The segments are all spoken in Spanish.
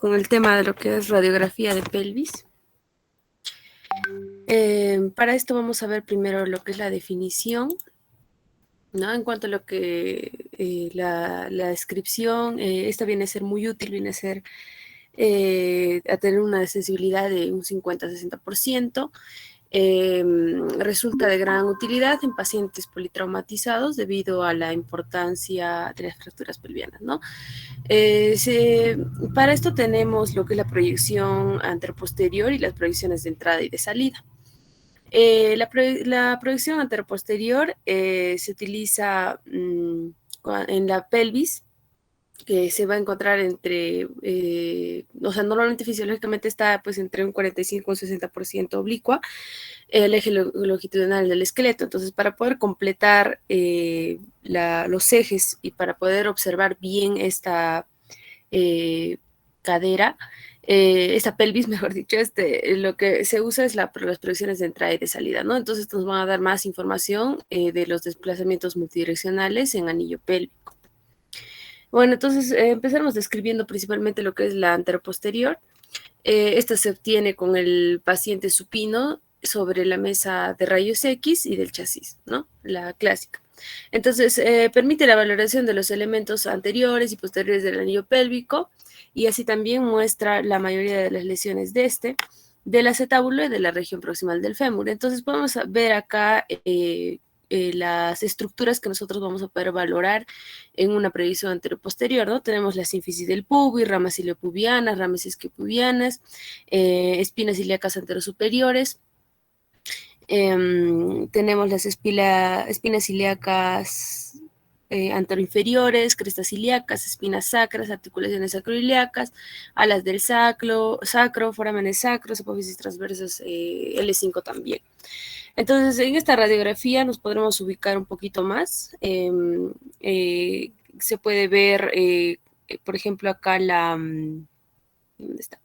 con el tema de lo que es radiografía de pelvis. Para esto vamos a ver primero lo que es la definición, ¿no? En cuanto a lo que la descripción, esta viene a ser muy útil, viene a ser a tener una sensibilidad de un 50-60%. Resulta de gran utilidad en pacientes politraumatizados debido a la importancia de las fracturas pelvianas, ¿no? Para esto tenemos lo que es la proyección anteroposterior y las proyecciones de entrada y de salida. La proyección anteroposterior se utiliza en la pelvis, que se va a encontrar entre, o sea, normalmente fisiológicamente está pues entre un 45 y un 60% oblicua, el eje longitudinal del esqueleto. Entonces, para poder completar los ejes y para poder observar bien esta cadera, esta pelvis, mejor dicho, lo que se usa es las proyecciones de entrada y de salida, ¿no? Entonces nos van a dar más información de los desplazamientos multidireccionales en anillo pélvico. Bueno, entonces empezamos describiendo principalmente lo que es la anteroposterior. Esta se obtiene con el paciente supino sobre la mesa de rayos X y del chasis, ¿no? La clásica. Entonces, permite la valoración de los elementos anteriores y posteriores del anillo pélvico y así también muestra la mayoría de las lesiones del acetábulo y de la región proximal del fémur. Entonces, podemos ver acá las estructuras que nosotros vamos a poder valorar en una previsión anteroposterior, ¿no? Tenemos la sínfisis del pubis, ramas iliopubianas, ramas isquiopubianas, espinas ilíacas anterosuperiores. Tenemos las espinas ilíacas anteroinferiores, crestas ilíacas, espinas sacras, articulaciones sacroiliacas, alas del sacro, forámenes sacros, apófisis transversas L5 también. Entonces, en esta radiografía nos podremos ubicar un poquito más. Se puede ver, por ejemplo, acá ¿dónde está?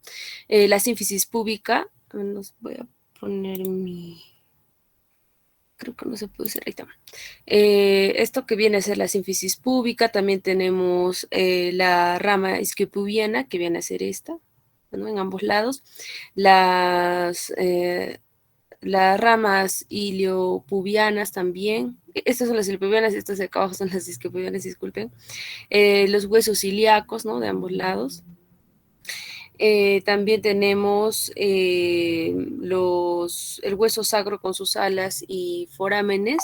La sínfisis púbica. Los voy a poner creo que no se puede hacer, ahí está. Esto que viene a ser la sínfisis púbica, también tenemos la rama isquiopubiana, que viene a ser esta, ¿no? En ambos lados. Las ramas iliopubianas también. Estas son las iliopubianas, estas de acá abajo son las isquiopubianas, disculpen. Los huesos ilíacos, ¿no? De ambos lados. También tenemos el hueso sacro con sus alas y forámenes,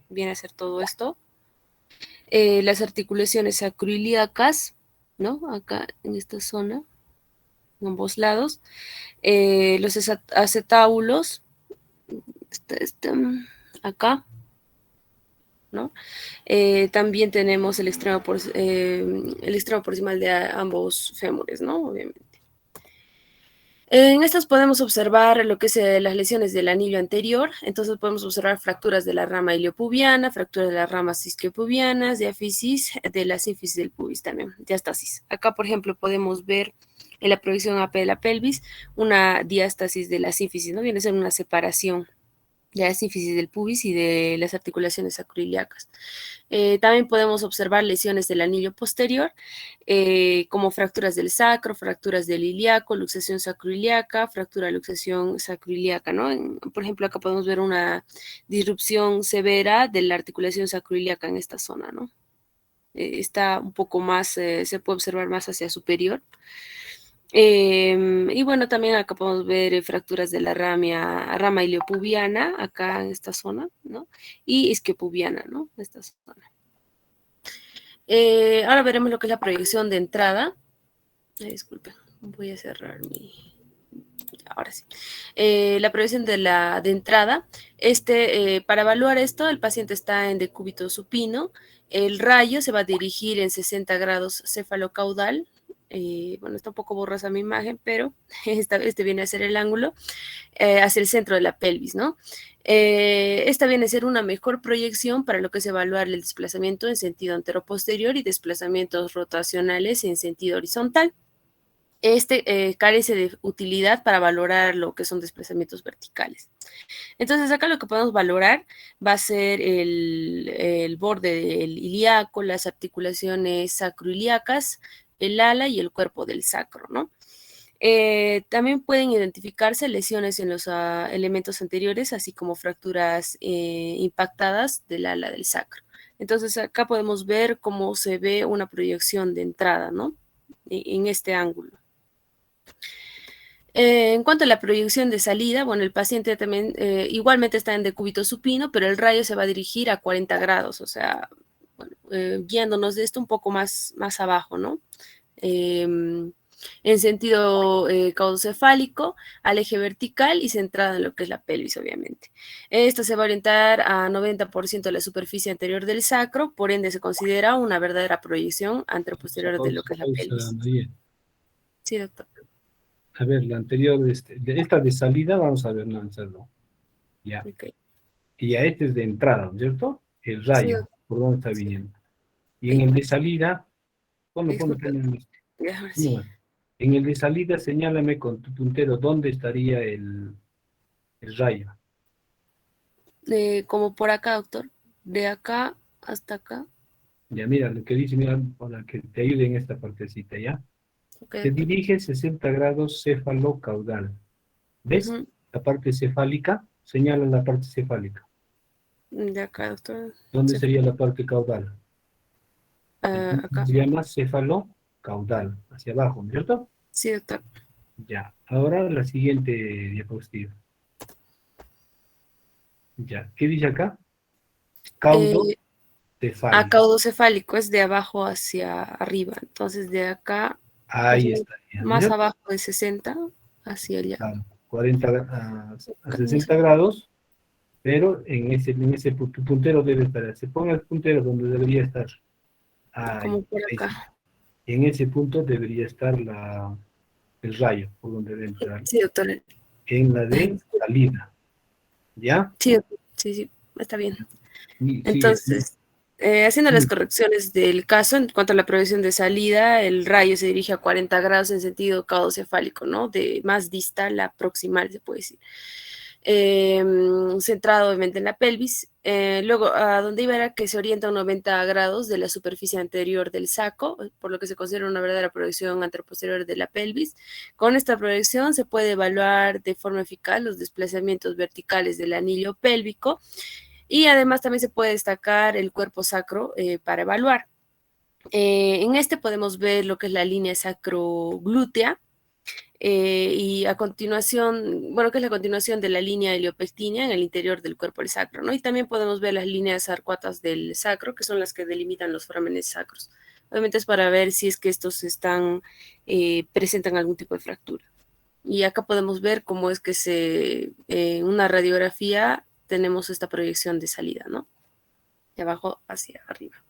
viene a ser todo esto. Las articulaciones sacroiliacas, ¿no? Acá en esta zona, en ambos lados. Los acetábulos, acá, ¿no? También tenemos el extremo proximal de ambos fémures, ¿no? Obviamente. En estas podemos observar lo que es las lesiones del anillo anterior. Entonces podemos observar fracturas de la rama iliopubiana, fracturas de las ramas isquiopubianas, diáfisis de la sínfisis del pubis también, diástasis. Acá, por ejemplo, podemos ver en la proyección AP de la pelvis una diástasis de la sínfisis, ¿no? Viene a ser una separación de la sínfisis del pubis y de las articulaciones sacroiliacas. También podemos observar lesiones del anillo posterior, como fracturas del sacro, fracturas del ilíaco, luxación sacroiliaca, fractura de luxación sacroiliaca, ¿no? Por ejemplo, acá podemos ver una disrupción severa de la articulación sacroiliaca en esta zona, ¿no? Está un poco más, se puede observar más hacia superior. Y bueno, también acá podemos ver fracturas de la rama iliopubiana, acá en esta zona, ¿no? Y isquiopubiana, ¿no? Esta zona. Ahora veremos lo que es la proyección de entrada. Disculpen, voy a cerrar ahora sí. La proyección de entrada. Para evaluar esto, el paciente está en decúbito supino. El rayo se va a dirigir en 60 grados cefalocaudal. Bueno, está un poco borrosa mi imagen, pero este viene a ser el ángulo hacia el centro de la pelvis, ¿no? Esta viene a ser una mejor proyección para lo que es evaluar el desplazamiento en sentido anteroposterior y desplazamientos rotacionales en sentido horizontal. Carece de utilidad para valorar lo que son desplazamientos verticales. Entonces, acá lo que podemos valorar va a ser el borde del ilíaco, las articulaciones sacroiliacas, el ala y el cuerpo del sacro, ¿no? También pueden identificarse lesiones en los elementos anteriores, así como fracturas impactadas del ala del sacro. Entonces acá podemos ver cómo se ve una proyección de entrada, ¿no? En este ángulo. En cuanto a la proyección de salida, bueno, el paciente también igualmente está en decúbito supino, pero el rayo se va a dirigir a 40 grados, o sea, bueno, guiándonos de esto un poco más abajo, ¿no? En sentido caudocefálico, al eje vertical y centrada en lo que es la pelvis, obviamente. Esto se va a orientar a 90% de la superficie anterior del sacro, por ende se considera una verdadera proyección anteroposterior de lo que es la pelvis. María. Sí, doctor. A ver, la anterior, de esta de salida, vamos a ver, lanzarlo. Ya. Okay. Y ya este es de entrada, ¿no es cierto? El Sí, rayo, por dónde está sí. viniendo. Y en el de salida, Disculpe, ponlo. ya, ahora sí. No, en el de salida, señálame con tu puntero dónde estaría el rayo. Como por acá, doctor. De acá hasta acá. Ya, mira, lo que dice, mira, para que te ayude en esta partecita, ¿ya? Ok, Se doctor. dirige 60 grados céfalo-caudal. ¿Ves? Ujú. La parte cefálica, señala la parte cefálica. De acá, doctor. ¿Dónde Se fue. sería la parte caudal? Acá. Se llama céfalo-caudal, hacia abajo, ¿no es cierto? Sí, doctor. Ya, ahora la siguiente diapositiva. Ya, ¿qué dice acá? Caudo Eh, cefálico. Acá caudocefálico es de abajo hacia arriba. Entonces, de acá, más o Ahí menos, estaría, ¿no es más cierto? abajo de 60 hacia allá. Claro, 40 a Acá, más 60 grados, pero en ese tu puntero debe estar. Se ponga el puntero donde debería estar. Ahí, como por ahí sí. acá. En ese punto debería estar el rayo, por donde debe entrar. Sí, doctor. En la de salida, ¿ya? Sí, doctor. Sí, sí, está bien. Y sigue. Entonces, haciendo las correcciones del caso, en cuanto a la proyección de salida, el rayo se dirige a 40 grados en sentido caudocefálico, ¿no? De más distal a proximal, se puede decir. Centrado obviamente en la pelvis. Luego, a donde iba era que se orienta a 90 grados de la superficie anterior del saco, por lo que se considera una verdadera proyección anteroposterior de la pelvis. Con esta proyección se puede evaluar de forma eficaz los desplazamientos verticales del anillo pélvico y además también se puede destacar el cuerpo sacro para evaluar. En este podemos ver lo que es la línea sacroglútea y a continuación, bueno, que es la continuación de la línea heliopectínea en el interior del cuerpo del sacro, ¿no? Y también podemos ver las líneas arcuatas del sacro, que son las que delimitan los forámenes sacros. Obviamente es para ver si es que estos presentan algún tipo de fractura. Y acá podemos ver cómo es que en una radiografía tenemos esta proyección de salida, ¿no? De abajo hacia arriba.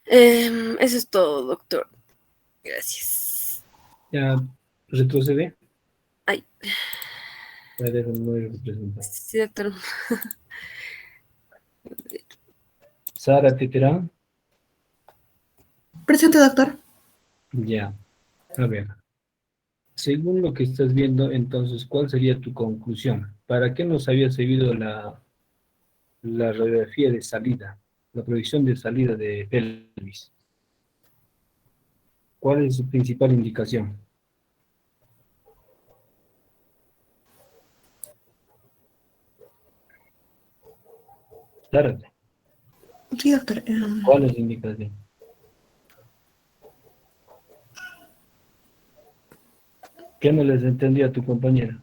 Eso es todo, doctor. Gracias. Ya retrocede. Ay, Ya dejo no representado. sí, doctor. Sara Teterán. Presente, doctor. Ya, a ver. Según lo que estás viendo, entonces, ¿cuál sería tu conclusión? ¿Para qué nos había servido la radiografía de salida, la proyección de salida de pelvis? ¿Cuál es su principal indicación? Claro, Sí, doctor. ¿cuál es la indicación? ¿Qué no les entendía a tu compañera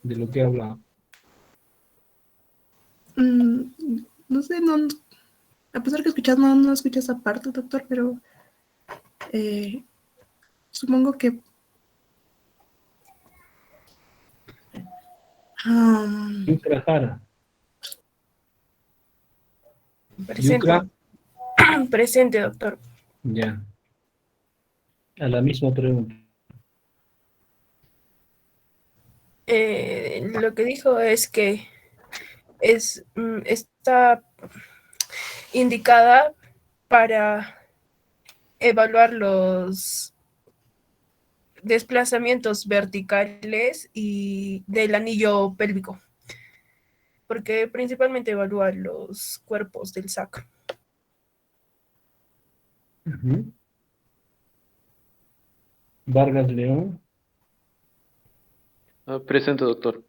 de lo que hablaba? No sé, no, a pesar que escuchas, no escuché esa parte, doctor, pero eh, supongo que Yucra Jara. Presente. Yucra, Presente, doctor. ya. A la misma pregunta. Lo que dijo es que está indicada para evaluar los desplazamientos verticales y del anillo pélvico, porque principalmente evalúa los cuerpos del sacro. Ujú. Vargas León. Presente, doctor.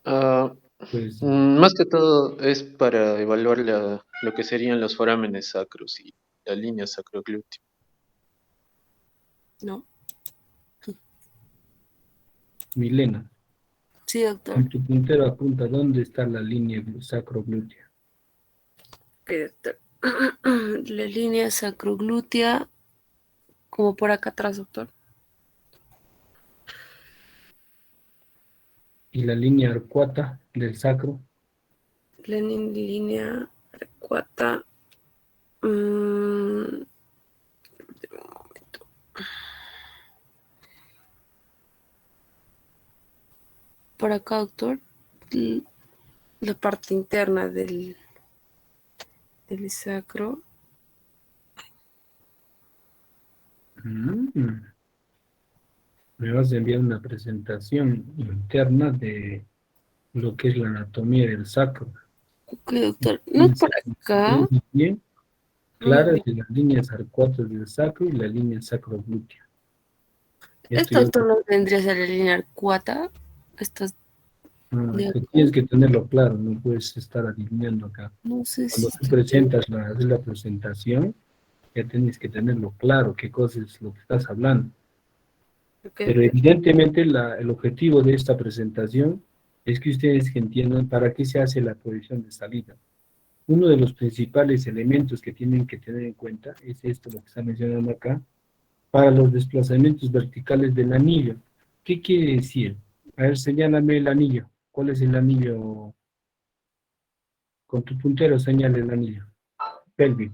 Ah, Pues Más que todo es para evaluar lo que serían los forámenes sacros y la línea sacroglútea. ¿No? Milena, Sí, doctor. en tu puntero apunta dónde está la línea sacroglútea. Ok, doctor. La línea sacroglútea, como por acá atrás, doctor. Y la línea arcuata del sacro. La línea arcuata. mm, por acá, doctor. l- La parte interna del sacro. Mm, Me vas a enviar una presentación interna de lo que es la anatomía del sacro. Ok, doctor. No es por Piensa acá. muy bien, Muy claras bien. de las líneas arcuatas del sacro y la línea sacroglútea. Esto Esto, ya doctor, no vendría a ser la línea arcuata. Esto es de tú acá. tienes que tenerlo claro, no puedes estar adivinando acá. No sé si Cuando tú estoy bien. presentas haces la presentación, ya tienes que tenerlo claro, qué cosa es lo que estás hablando. Ok, Pero ok. evidentemente el objetivo de esta presentación es que ustedes entiendan para qué se hace la proyección de salida. Uno de los principales elementos que tienen que tener en cuenta es esto, lo que está mencionando acá, para los desplazamientos verticales del anillo. ¿Qué quiere decir? A ver, señálame el anillo. ¿Cuál es el anillo? Con tu puntero señala el anillo. Pelvis.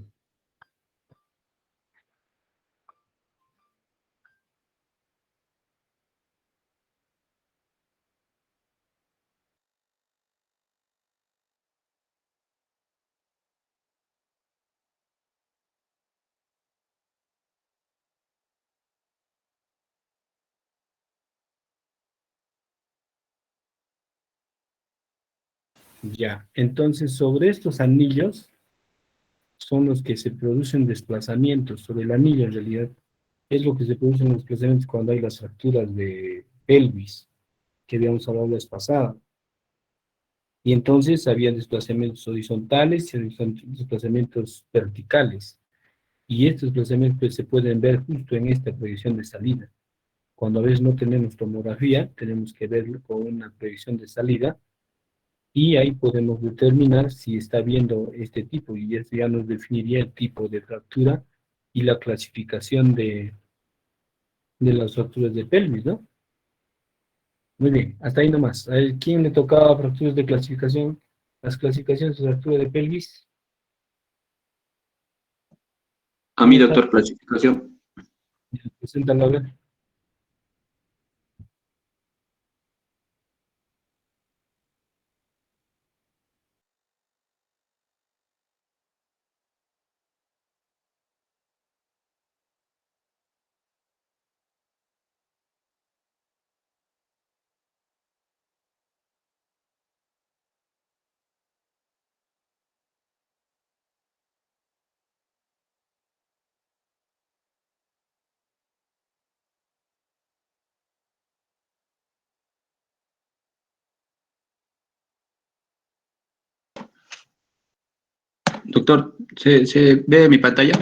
Ya. Entonces, sobre estos anillos son los que se producen desplazamientos. Sobre el anillo, en realidad, es lo que se producen los desplazamientos cuando hay las fracturas de pelvis, que habíamos hablado la vez pasada. Y entonces había desplazamientos horizontales y desplazamientos verticales. Y estos desplazamientos pues, se pueden ver justo en esta proyección de salida. Cuando a veces no tenemos tomografía, tenemos que verlo con una proyección de salida y ahí podemos determinar si está viendo este tipo y eso ya nos definiría el tipo de fractura y la clasificación de las fracturas de pelvis, ¿no? Muy bien, hasta ahí nomás. A ver, ¿quién le tocaba fracturas de clasificación? Las clasificaciones de fractura de pelvis. A ¿Quién mí, está? doctor, clasificación. Preséntalo a ver. Doctor, ¿se ve mi pantalla?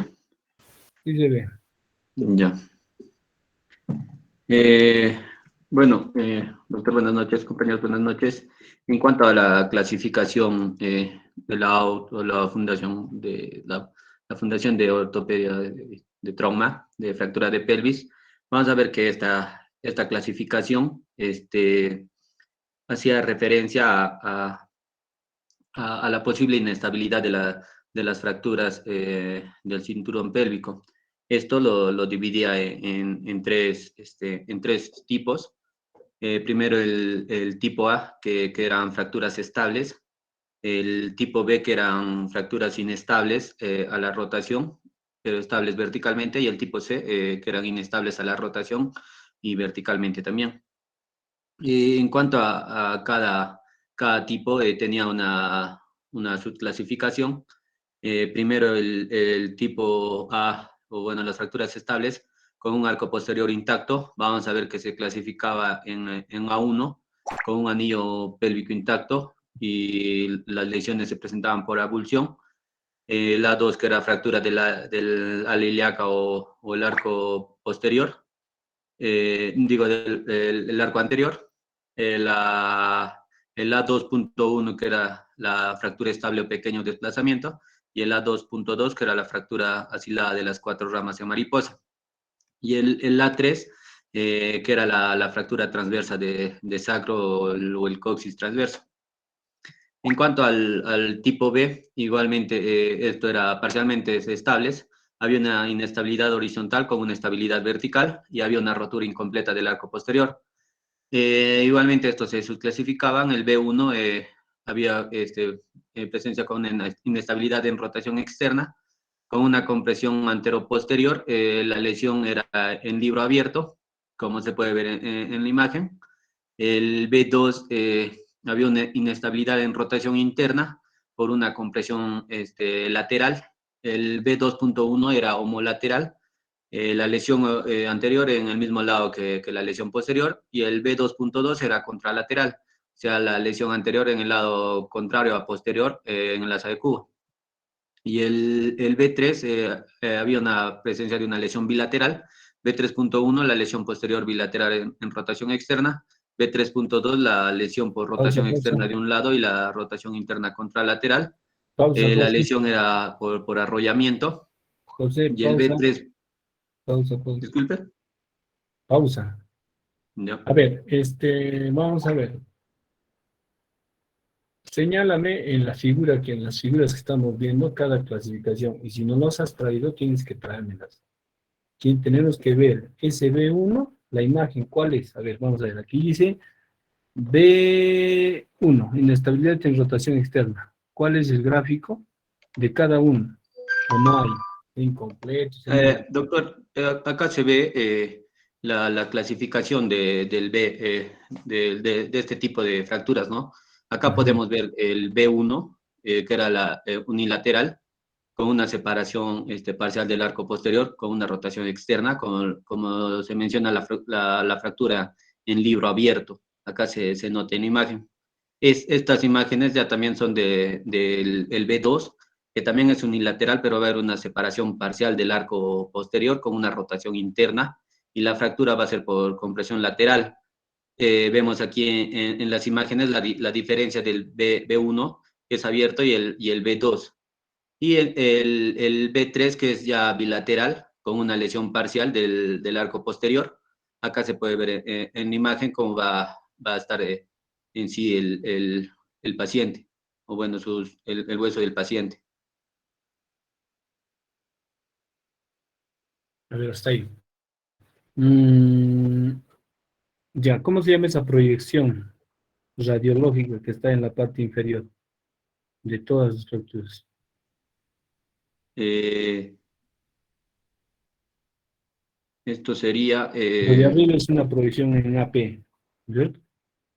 Sí se ve. Ya. Eh, bueno, doctor, buenas noches, compañeros, buenas noches. En cuanto a la clasificación de la fundación la Fundación de Ortopedia de Trauma, de fractura de pelvis, vamos a ver que esta clasificación hacía referencia a la posible inestabilidad de las fracturas del cinturón pélvico. Esto lo dividía en tres tipos. Primero el tipo A, que eran fracturas estables, el tipo B, que eran fracturas inestables a la rotación, pero estables verticalmente, y el tipo C, que eran inestables a la rotación y verticalmente también. En cuanto a cada tipo, tenía una subclasificación. Primero el tipo A, o bueno, las fracturas estables, con un arco posterior intacto. Vamos a ver que se clasificaba en A1 con un anillo pélvico intacto y las lesiones se presentaban por abulsión. La 2, que era fractura del ala ilíaca o el arco posterior, digo, el arco anterior. El A2.1, que era la fractura estable o pequeño desplazamiento, y el A2.2, que era la fractura asilada de las 4 ramas en mariposa. Y el A3, que era la fractura transversa de sacro o el coxis transverso. En cuanto al tipo B, igualmente esto era parcialmente estables. Había una inestabilidad horizontal con una estabilidad vertical y había una rotura incompleta del arco posterior. Igualmente estos se subclasificaban. El B1 había presencia con una inestabilidad en rotación externa, con una compresión antero-posterior. La lesión era en libro abierto, como se puede ver en la imagen. El B2 había una inestabilidad en rotación interna por una compresión lateral. El B2.1 era homolateral. La lesión anterior en el mismo lado que la lesión posterior, y el B2.2 era contralateral, o sea, la lesión anterior en el lado contrario a posterior en el asa de cubo. Y el B3 había una presencia de una lesión bilateral. B3.1, la lesión posterior bilateral en rotación externa. B3.2, la lesión por rotación externa de un lado y la rotación interna contralateral. La lesión era por arrollamiento. José, Y el B3... Pausa. Disculpe. Pausa. No. A ver, vamos a ver. Señálame en la figura, que en las figuras que estamos viendo, cada clasificación. Y si no los has traído, tienes que traérmelas. Tenemos que ver ese B1, la imagen, ¿cuál es? A ver, vamos a ver. Aquí dice B1, inestabilidad en rotación externa. ¿Cuál es el gráfico de cada uno? ¿O no hay? Incompleto. Doctor, acá se ve la clasificación del B, de este tipo de fracturas, ¿no? Acá podemos ver el B1, que era la unilateral, con una separación parcial del arco posterior, con una rotación externa, como se menciona la fractura en libro abierto. Acá se nota en imagen. Estas imágenes ya también son del B2, que también es unilateral, pero va a haber una separación parcial del arco posterior con una rotación interna, y la fractura va a ser por compresión lateral. Vemos aquí en las imágenes la diferencia del B1, que es abierto, y el B2. Y el B3, que es ya bilateral, con una lesión parcial del arco posterior. Acá se puede ver en la imagen cómo va a estar en sí el paciente, o bueno, el hueso del paciente. A ver, hasta ahí. Ya, ¿cómo se llama esa proyección radiológica que está en la parte inferior de todas las fracturas? Esto sería... Lo de arriba es una proyección en AP, ¿verdad?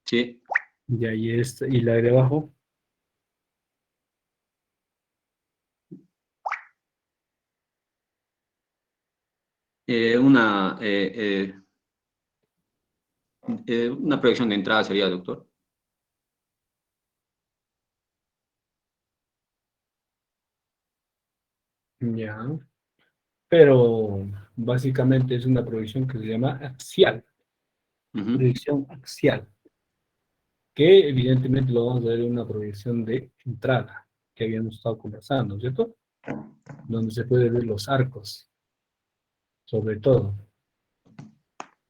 Sí. Ya, y la de abajo. Una proyección de entrada sería, doctor. Ya. Pero básicamente es una proyección que se llama axial. Proyección axial. Que evidentemente lo vamos a ver en una proyección de entrada, que habíamos estado conversando, ¿cierto? Donde se puede ver los arcos, sobre todo.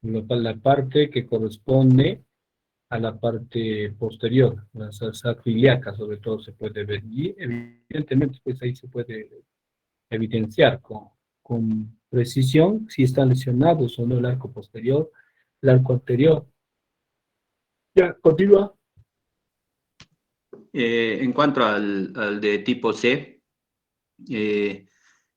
La parte que corresponde a la parte posterior, la sacroiliaca sobre todo se puede ver. Y evidentemente pues ahí se puede evidenciar con precisión si están lesionados o no el arco posterior, el arco anterior. Ya, continúa. En cuanto al de tipo C,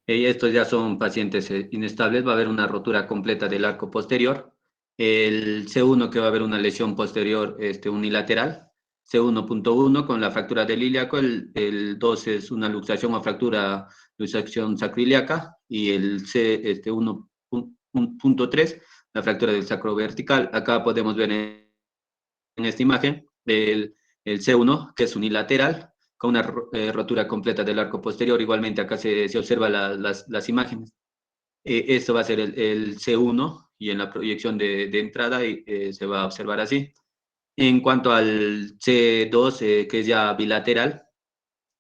estos ya son pacientes inestables. Va a haber una rotura completa del arco posterior. El C1, que va a haber una lesión posterior unilateral. C1.1 con la fractura del ilíaco. El 2 es una luxación o fractura, luxación sacroiliaca. Y el C1 punto 3, la fractura del sacro vertical. Acá podemos ver en esta imagen el C1, que es unilateral, con una rotura completa del arco posterior. Igualmente acá se observa las imágenes. Esto va a ser el C1 y en la proyección de entrada se va a observar así. En cuanto al C2, que es ya bilateral,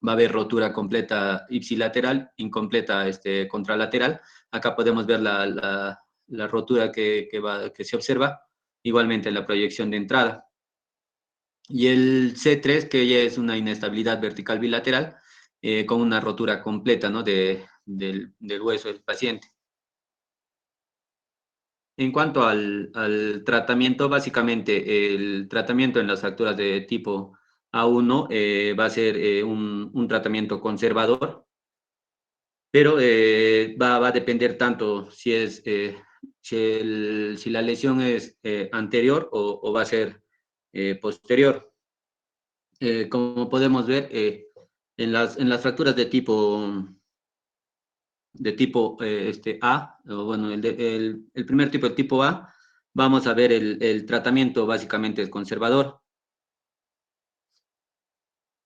va a haber rotura completa ipsilateral, incompleta contralateral. Acá podemos ver la rotura que se observa, igualmente en la proyección de entrada. Y el C3, que ya es una inestabilidad vertical bilateral, con una rotura completa, ¿no? del hueso del paciente. En cuanto al tratamiento, básicamente el tratamiento en las fracturas de tipo A1 va a ser un tratamiento conservador, pero va a depender tanto si la lesión es anterior o va a ser posterior. Como podemos ver, en las fracturas de tipo A, o bueno, el primer tipo, el tipo A, vamos a ver el tratamiento básicamente es conservador,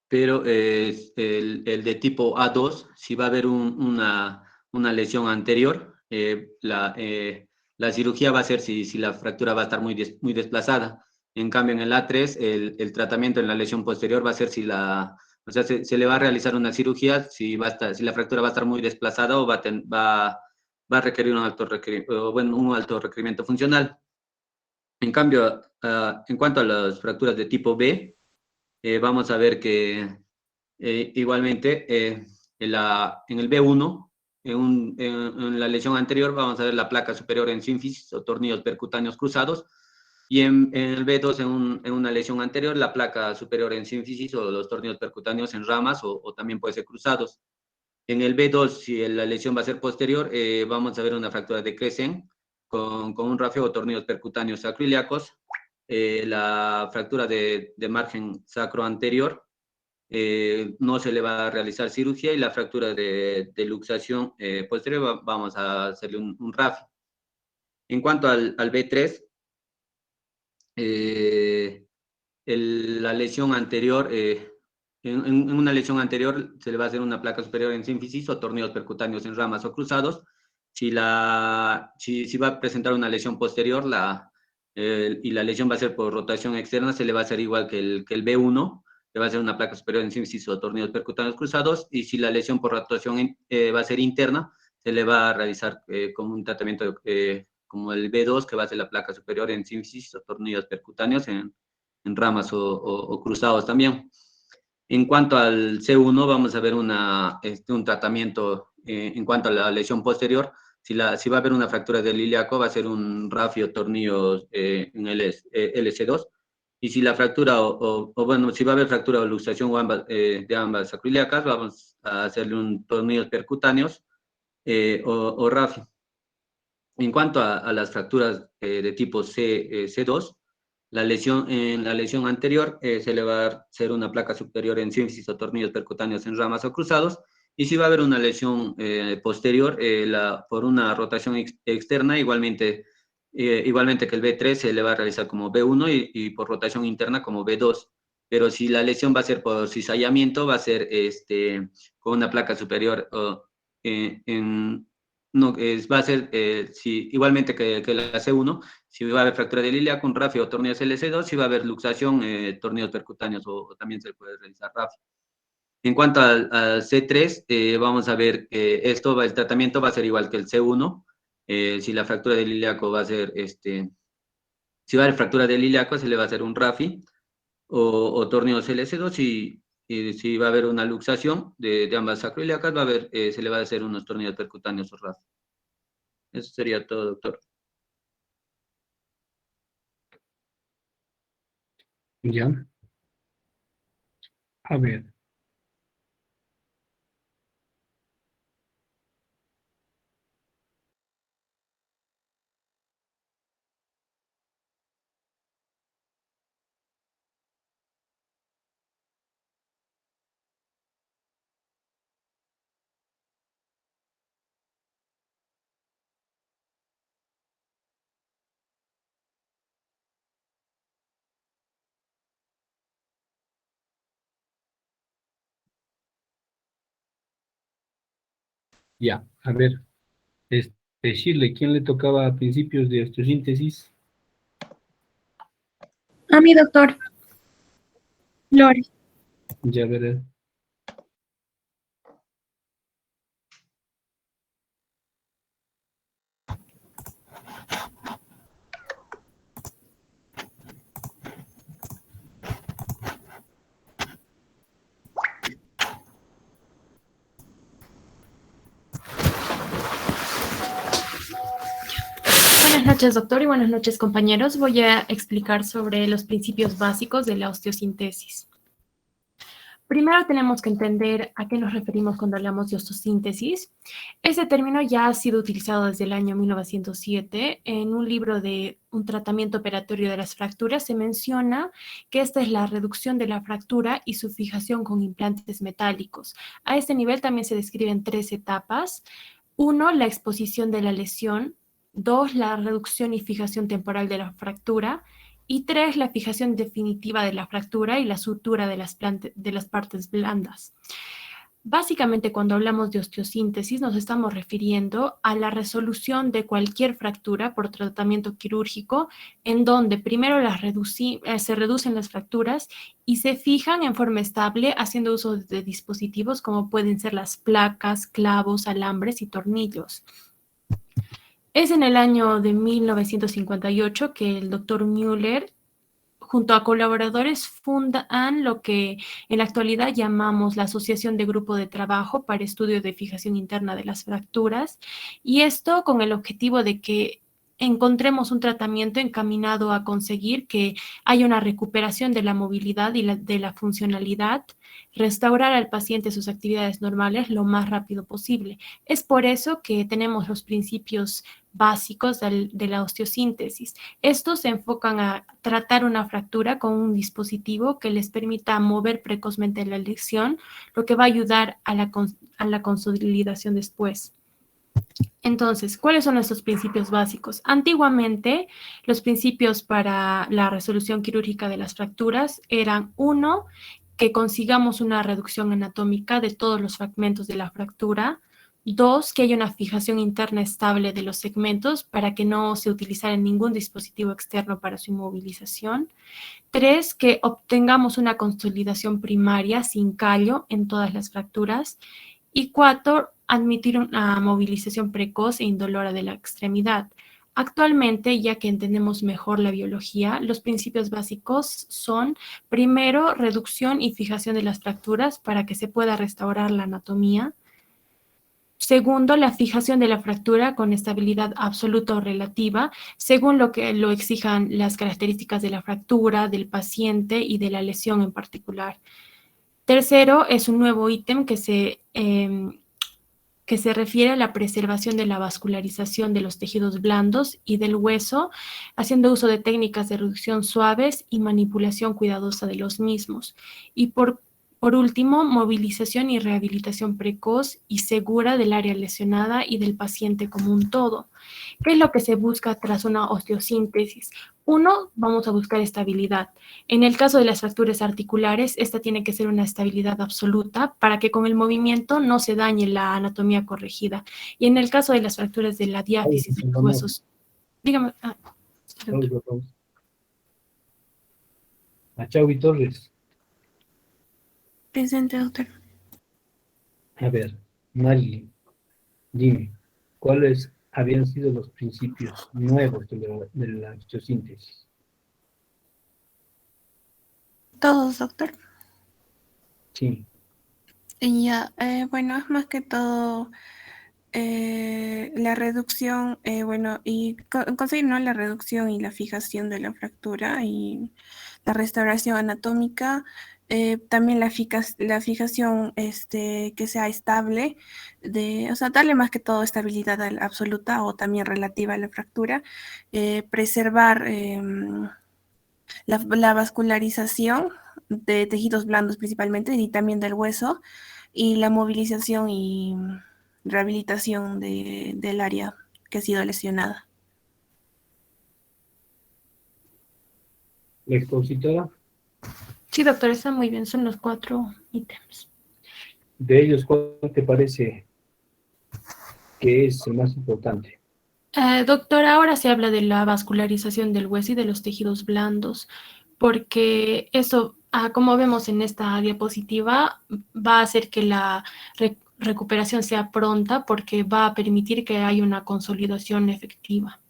pero el de tipo A2, si va a haber una lesión anterior, la cirugía va a ser si la fractura va a estar muy desplazada. En cambio, en el A3, el tratamiento en la lesión posterior va a ser o sea, se le va a realizar una cirugía si la fractura va a estar muy desplazada o va a requerir un alto requerimiento funcional. En cambio, en cuanto a las fracturas de tipo B, vamos a ver que igualmente en el B1, en la lesión anterior, vamos a ver la placa superior en sínfisis o tornillos percutáneos cruzados, y en el B2, en una lesión anterior, la placa superior en sínfisis o los tornillos percutáneos en ramas o también puede ser cruzados. En el B2, si la lesión va a ser posterior, vamos a ver una fractura de Crescent con un rafio o tornillos percutáneos sacroiliacos, la fractura de margen sacro anterior, no se le va a realizar cirugía, y la fractura de luxación posterior vamos a hacerle un RAF. En cuanto al B3, eh, la lesión anterior, en una lesión anterior se le va a hacer una placa superior en sínfisis o tornillos percutáneos en ramas o cruzados. Si va a presentar una lesión posterior y la lesión va a ser por rotación externa, se le va a hacer igual que el B1, le va a hacer una placa superior en sínfisis o tornillos percutáneos cruzados, y si la lesión por rotación va a ser interna, se le va a realizar como un tratamiento como el B2, que va a ser la placa superior en sínfisis o tornillos percutáneos en ramas o cruzados también. En cuanto al C1, vamos a ver un tratamiento en cuanto a la lesión posterior. Si va a haber una fractura del ilíaco, va a ser un rafio tornillos en LC2. Y si la fractura, bueno, si va a haber fractura o luxación de ambas sacroiliacas, vamos a hacerle un tornillos percutáneos o rafio. En cuanto a las fracturas de tipo C2, en la lesión anterior se le va a hacer una placa superior en sínfisis o tornillos percutáneos en ramas o cruzados, y si va a haber una lesión posterior por una rotación externa, igualmente que el B3, se le va a realizar como B1 y por rotación interna como B2. Pero si la lesión va a ser por cizallamiento, va a ser con una placa superior no, va a ser igualmente que la C1, si va a haber fractura del ilíaco, un rafio o tornillos LC2, si va a haber luxación, tornillos percutáneos o también se puede realizar rafio. En cuanto al C3, vamos a ver que el tratamiento va a ser igual que el C1. Si la fractura del ilíaco va a ser, si va a haber fractura del ilíaco, se le va a hacer un RAFI o tornillos LC2, y si va a haber una luxación de ambas sacroiliacas, se le va a hacer unos tornillos percutáneos o RAFI. Eso sería todo, doctor. Ya, a ver. Ya, a ver, Shirley, ¿quién le tocaba a principios de osteosíntesis? A mi doctor, Lore. Ya veré. Buenas noches, doctor, y buenas noches, compañeros. Voy a explicar sobre los principios básicos de la osteosíntesis. Primero tenemos que entender a qué nos referimos cuando hablamos de osteosíntesis. Ese término ya ha sido utilizado desde el año 1907. En un libro de un tratamiento operatorio de las fracturas se menciona que esta es la reducción de la fractura y su fijación con implantes metálicos. A este nivel también se describen 3 etapas. 1, la exposición de la lesión. 2, la reducción y fijación temporal de la fractura. Y 3, la fijación definitiva de la fractura y la sutura de las partes blandas. Básicamente, cuando hablamos de osteosíntesis, nos estamos refiriendo a la resolución de cualquier fractura por tratamiento quirúrgico, en donde primero se reducen las fracturas y se fijan en forma estable haciendo uso de dispositivos como pueden ser las placas, clavos, alambres y tornillos. Es en el año de 1958 que el doctor Müller, junto a colaboradores, fundan lo que en la actualidad llamamos la Asociación de Grupo de Trabajo para Estudio de Fijación Interna de las Fracturas, y esto con el objetivo de que encontremos un tratamiento encaminado a conseguir que haya una recuperación de la movilidad y de la funcionalidad, restaurar al paciente sus actividades normales lo más rápido posible. Es por eso que tenemos los principios básicos de la osteosíntesis. Estos se enfocan a tratar una fractura con un dispositivo que les permita mover precozmente la lesión, lo que va a ayudar a la consolidación después. Entonces, ¿cuáles son estos principios básicos? Antiguamente, los principios para la resolución quirúrgica de las fracturas eran: 1, que consigamos una reducción anatómica de todos los fragmentos de la fractura. 2, que haya una fijación interna estable de los segmentos para que no se utilizara ningún dispositivo externo para su inmovilización. 3, que obtengamos una consolidación primaria sin callo en todas las fracturas. Y 4, admitir una movilización precoz e indolora de la extremidad. Actualmente, ya que entendemos mejor la biología, los principios básicos son: primero, reducción y fijación de las fracturas para que se pueda restaurar la anatomía. Segundo, la fijación de la fractura con estabilidad absoluta o relativa, según lo que lo exijan las características de la fractura, del paciente y de la lesión en particular. Tercero, es un nuevo ítem que se refiere a la preservación de la vascularización de los tejidos blandos y del hueso, haciendo uso de técnicas de reducción suaves y manipulación cuidadosa de los mismos. Y por último, movilización y rehabilitación precoz y segura del área lesionada y del paciente como un todo. ¿Qué es lo que se busca tras una osteosíntesis? 1, vamos a buscar estabilidad. En el caso de las fracturas articulares, esta tiene que ser una estabilidad absoluta para que con el movimiento no se dañe la anatomía corregida. Y en el caso de las fracturas de la diáfisis de los huesos, dígame. Achawi Torres. Presente, doctor. A ver, Mali, dime, ¿cuáles habían sido los principios nuevos de la osteosíntesis? Todos, doctor. Sí. Ya, bueno, es más que todo la reducción, bueno, y conseguir, ¿no?, la reducción y la fijación de la fractura y la restauración anatómica, también la fijación que sea estable, o sea, darle más que todo estabilidad absoluta o también relativa a la fractura, preservar la vascularización de tejidos blandos principalmente y también del hueso, y la movilización y rehabilitación del área que ha sido lesionada. ¿La expositora? Sí, doctor, está muy bien, son los 4 ítems. De ellos, ¿cuál te parece que es el más importante? Doctor, ahora se habla de la vascularización del hueso y de los tejidos blandos, porque eso, como vemos en esta diapositiva, va a hacer que la recuperación sea pronta porque va a permitir que haya una consolidación efectiva.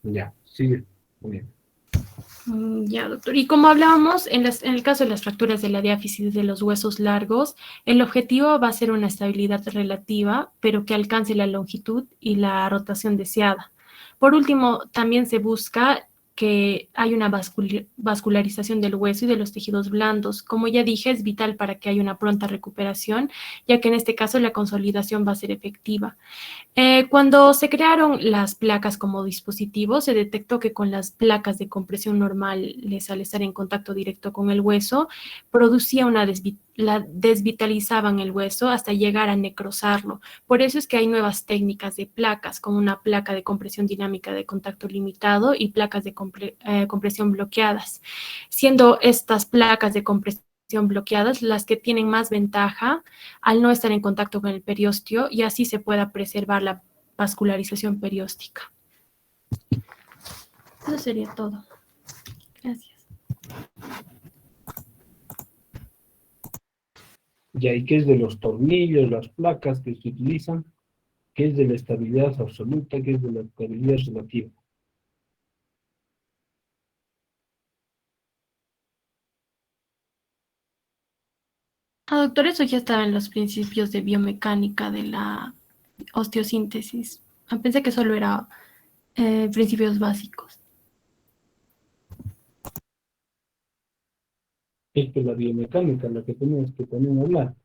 Ya, sigue. Muy bien. Ya, doctor. Y como hablábamos, en el caso de las fracturas de la diáfisis de los huesos largos, el objetivo va a ser una estabilidad relativa, pero que alcance la longitud y la rotación deseada. Por último, también se busca que haya una vascularización del hueso y de los tejidos blandos. Como ya dije, es vital para que haya una pronta recuperación, ya que en este caso la consolidación va a ser efectiva. Cuando se crearon las placas como dispositivo, se detectó que con las placas de compresión normales, al estar en contacto directo con el hueso, producía desvitalizaban el hueso hasta llegar a necrosarlo. Por eso es que hay nuevas técnicas de placas, como una placa de compresión dinámica de contacto limitado y placas de compresión bloqueadas, siendo estas placas de compresión bloqueadas las que tienen más ventaja al no estar en contacto con el periósteo y así se pueda preservar la vascularización perióstica. Eso sería todo. Gracias. Ya, ¿y qué es de los tornillos, las placas que se utilizan? ¿Qué es de la estabilidad absoluta? ¿Qué es de la estabilidad relativa? Doctor, eso ya estaba en los principios de biomecánica de la osteosíntesis. Pensé que solo era principios básicos. Es que la biomecánica, la que tenemos que también hablar.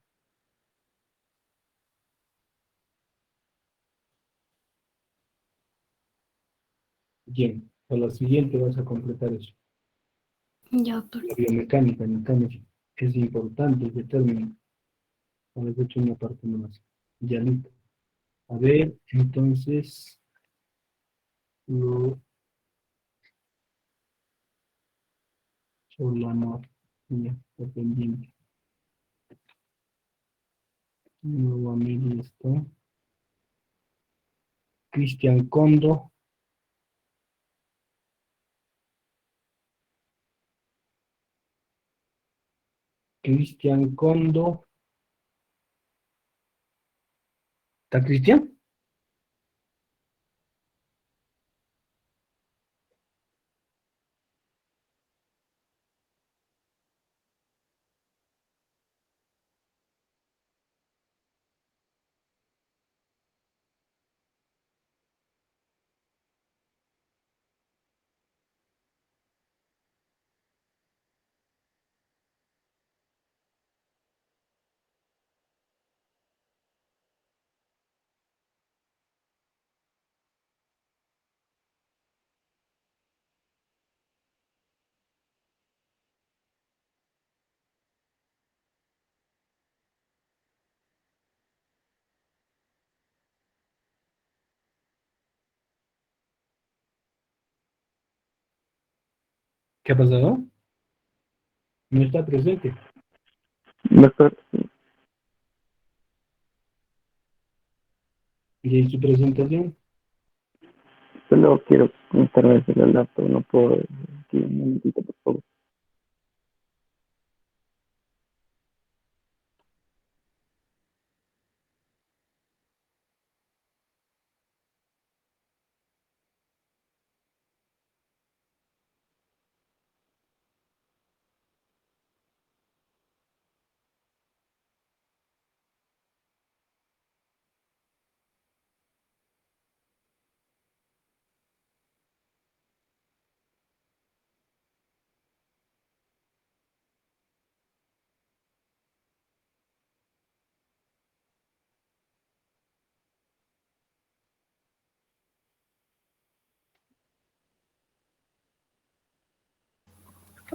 Bien, a la siguiente vas a completar eso. Ya, doctor. La biomecánica, mecánica, es importante ese término. Hemos hecho una parte más. Ya listo. A ver, entonces, lo Solano, ya está pendiente. Nuevo amigo está. Cristian Condo. Cristian Condo. ¿Está Cristian? ¿Qué ha pasado? No está presente. Doctor, ¿Y en su presentación? solo quiero conectarme desde el laptop, no puedo. Aquí un momentito, por favor.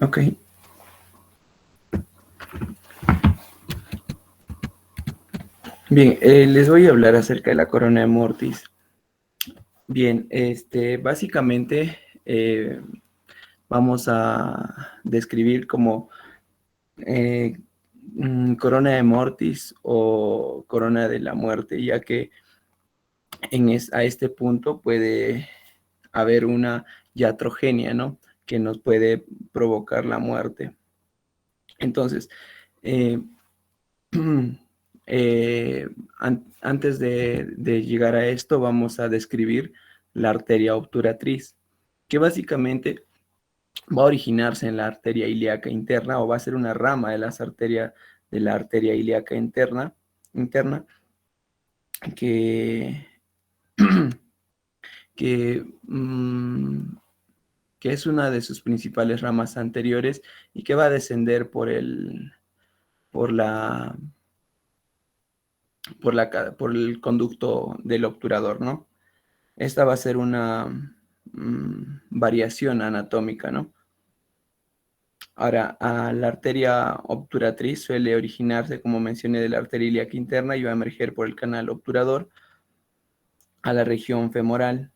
Ok. Bien, les voy a hablar acerca de la corona de mortis. Bien, básicamente vamos a describir como corona de mortis o corona de la muerte, ya que a este punto puede haber una iatrogenia, ¿no? Que nos puede provocar la muerte. Entonces, eh, antes de llegar a esto, vamos a describir la arteria obturatriz, que básicamente va a originarse en la arteria ilíaca interna o va a ser una rama de la arteria ilíaca interna que, que, que es una de sus principales ramas anteriores y que va a descender por el conducto del obturador, ¿no? Esta va a ser una variación anatómica, ¿no? Ahora, la arteria obturatriz suele originarse, como mencioné, de la arteria ilíaca interna y va a emerger por el canal obturador a la región femoral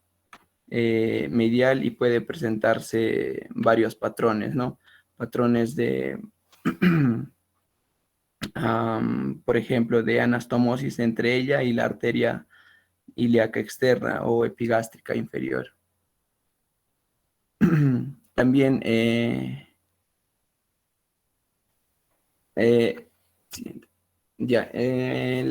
medial y puede presentarse varios patrones, ¿no? Patrones de, por ejemplo, de anastomosis entre ella y la arteria ilíaca externa o epigástrica inferior. También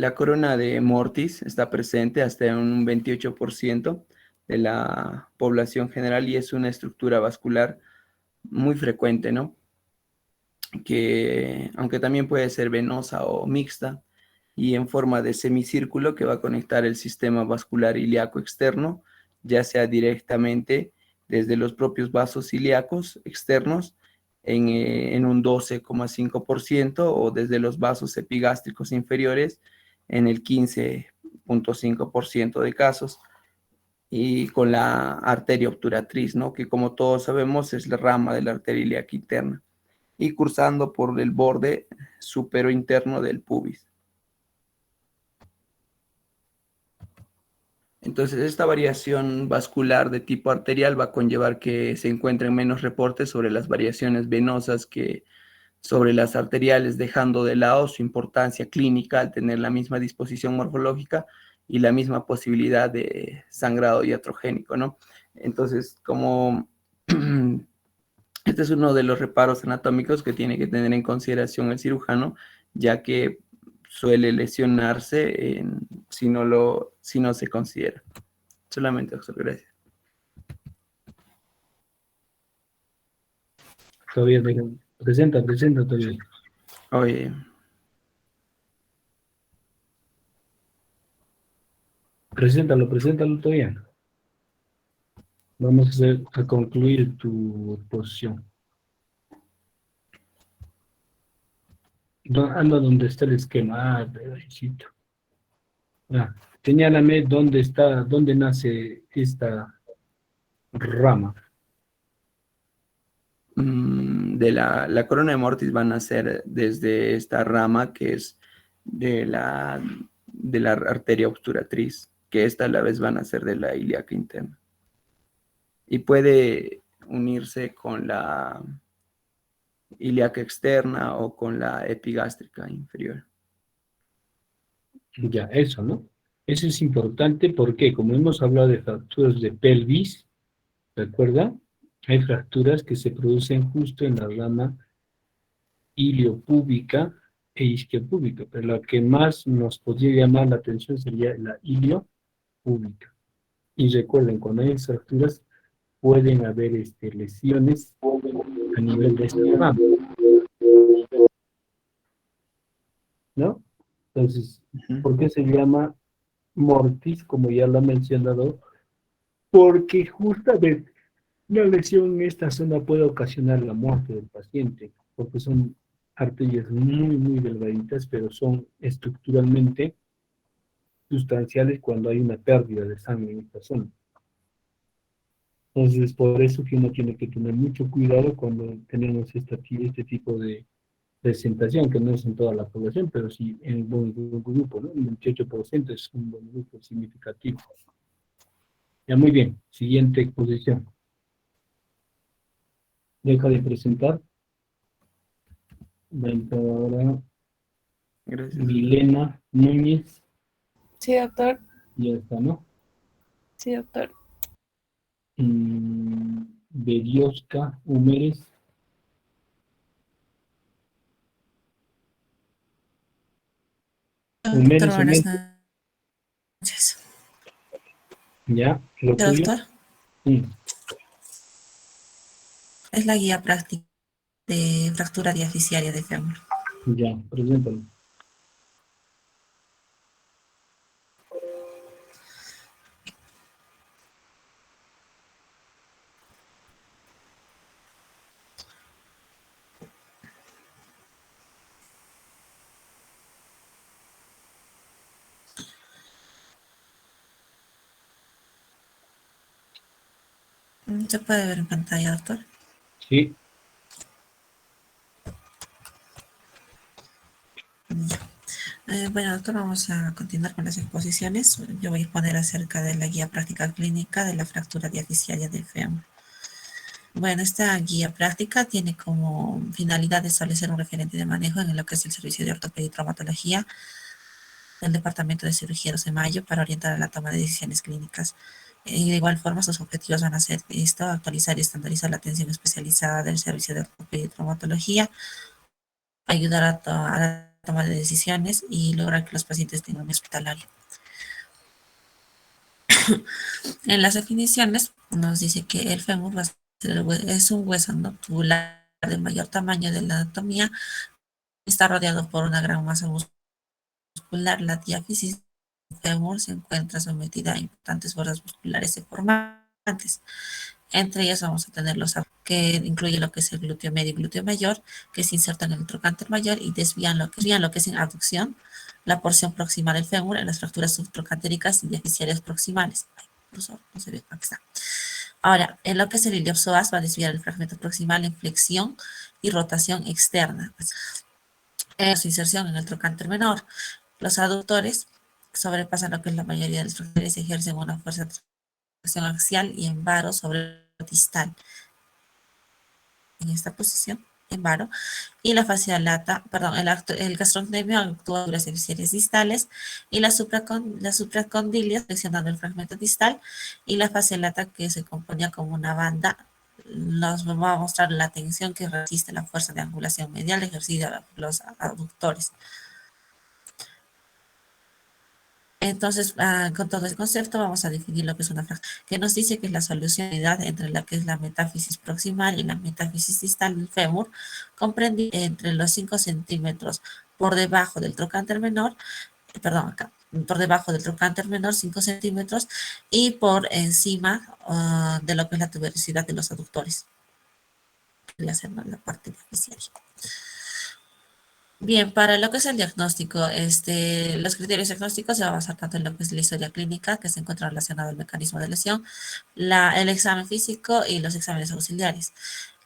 la corona de mortis está presente hasta en un 28% de la población general y es una estructura vascular muy frecuente, ¿no? Que aunque también puede ser venosa o mixta y en forma de semicírculo que va a conectar el sistema vascular ilíaco externo, ya sea directamente desde los propios vasos ilíacos externos en un 12,5% o desde los vasos epigástricos inferiores en el 15,5% de casos y con la arteria obturatriz, ¿no? Que como todos sabemos es la rama de la arteria ilíaca interna y cursando por el borde supero-interno del pubis. Entonces, esta variación vascular de tipo arterial va a conllevar que se encuentren menos reportes sobre las variaciones venosas que sobre las arteriales, dejando de lado su importancia clínica al tener la misma disposición morfológica y la misma posibilidad de sangrado iatrogénico, ¿no? Entonces, como este es uno de los reparos anatómicos que tiene que tener en consideración el cirujano, ya que suele lesionarse si no se considera. Solamente, doctor, gracias. Todavía presenta todavía. Oye. Preséntalo todavía. Vamos a concluir tu exposición. Anda donde está el esquema. Derechito. Señálame dónde nace esta rama. De la corona de mortis van a ser desde esta rama que es de la arteria obturatriz, que esta a la vez van a ser de la ilíaca interna. Y puede unirse con la ilíaca externa o con la epigástrica inferior. Ya, eso, ¿no? Eso es importante porque, como hemos hablado de fracturas de pelvis, ¿recuerda? Hay fracturas que se producen justo en la rama iliopúbica e isquiopúbica, pero la que más nos podría llamar la atención sería la iliopúbica. Y recuerden, cuando hay fracturas, pueden haber lesiones a nivel de esta rama, ¿no? Entonces, ¿por qué se llama mortis, como ya lo he mencionado? Porque justamente una lesión en esta zona puede ocasionar la muerte del paciente, porque son arterias muy, muy delgaditas, pero son estructuralmente sustanciales cuando hay una pérdida de sangre en esta zona. Entonces, por eso que uno tiene que tener mucho cuidado cuando tenemos este tipo de presentación, que no es en toda la población, pero sí en un buen grupo, ¿no? El 28% es un buen grupo significativo. Ya, muy bien. Siguiente exposición. Deja de presentar. Vente ahora Gracias. Milena Núñez, Sí, doctor. ya está, ¿no? Sí, doctor. Berioska Humérez, Doctor, Humérez, buenas Humérez, noches. ya, lo tuyo, Doctor, sí, es la guía práctica de fractura diaficiaria de fémur. ya, preséntalo. ¿Se puede ver en pantalla, doctor? Sí, Bueno, doctor, vamos a continuar con las exposiciones. Yo voy a exponer acerca de la guía práctica clínica de la fractura diaficiaria del fémur. Bueno, esta guía práctica tiene como finalidad establecer un referente de manejo en lo que es el servicio de ortopedia y traumatología del Departamento de Cirugía 12 de Mayo para orientar a la toma de decisiones clínicas. Y de igual forma, sus objetivos van a ser esto: actualizar y estandarizar la atención especializada del servicio de ortopedia y traumatología, ayudar a la toma de decisiones y lograr que los pacientes tengan un hospitalario. En las definiciones nos dice que el fémur va a ser es un hueso no tubular de mayor tamaño de la anatomía, está rodeado por una gran masa muscular. La diáfisis del fémur se encuentra sometida a importantes fuerzas musculares deformantes. Entre ellas vamos a tener los que incluye lo que es el glúteo medio y glúteo mayor, que se insertan en el trocánter mayor y desvían lo que es en abducción, la porción proximal del fémur en las fracturas subtrocantéricas y diaficiarias proximales. Ay, incluso no se ve, aquí está. Ahora, en lo que es el iliopsoas va a desviar el fragmento proximal en flexión y rotación externa. En su inserción en el trocánter menor, los aductores sobrepasan lo que es la mayoría de los fractores y ejercen una fuerza de tracción axial y en varo sobre el distal. En esta posición, en varo, y la fascia lata, perdón, el gastrocnemio actúa sobre las diaficiarias distales y la supracondilia flexionando el fragmento distal, y la fascia lata, que se componía como una banda, nos va a mostrar la tensión que resiste la fuerza de angulación medial ejercida por los aductores. Entonces, con todo el concepto vamos a definir lo que es una fractura, que nos dice que es la solucionalidad entre la que es la metáfisis proximal y la metáfisis distal del fémur, comprendida entre los 5 centímetros por debajo del trocánter menor, perdón, acá, por debajo del trocánter menor 5 centímetros y por encima de lo que es la tuberosidad de los aductores. Voy a hacer la parte diaficiaria. Bien, para lo que es el diagnóstico, los criterios diagnósticos se va a basar tanto en lo que es la historia clínica, que se encuentra relacionado al mecanismo de lesión, el examen físico y los exámenes auxiliares.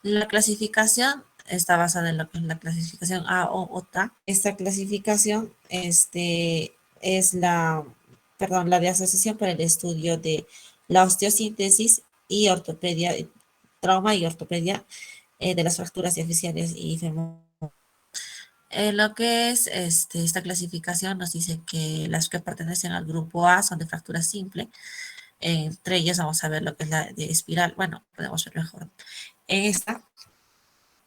La clasificación está basada en lo que es la clasificación A o TA. Esta clasificación es la de Asociación para el Estudio de la Osteosíntesis y Ortopedia, Trauma y Ortopedia de las Fracturas Diaficiarias y Femorales. Lo que es esta clasificación nos dice que las que pertenecen al grupo A son de fractura simple. Entre ellas vamos a ver lo que es la de espiral. Bueno, podemos ver mejor. En esta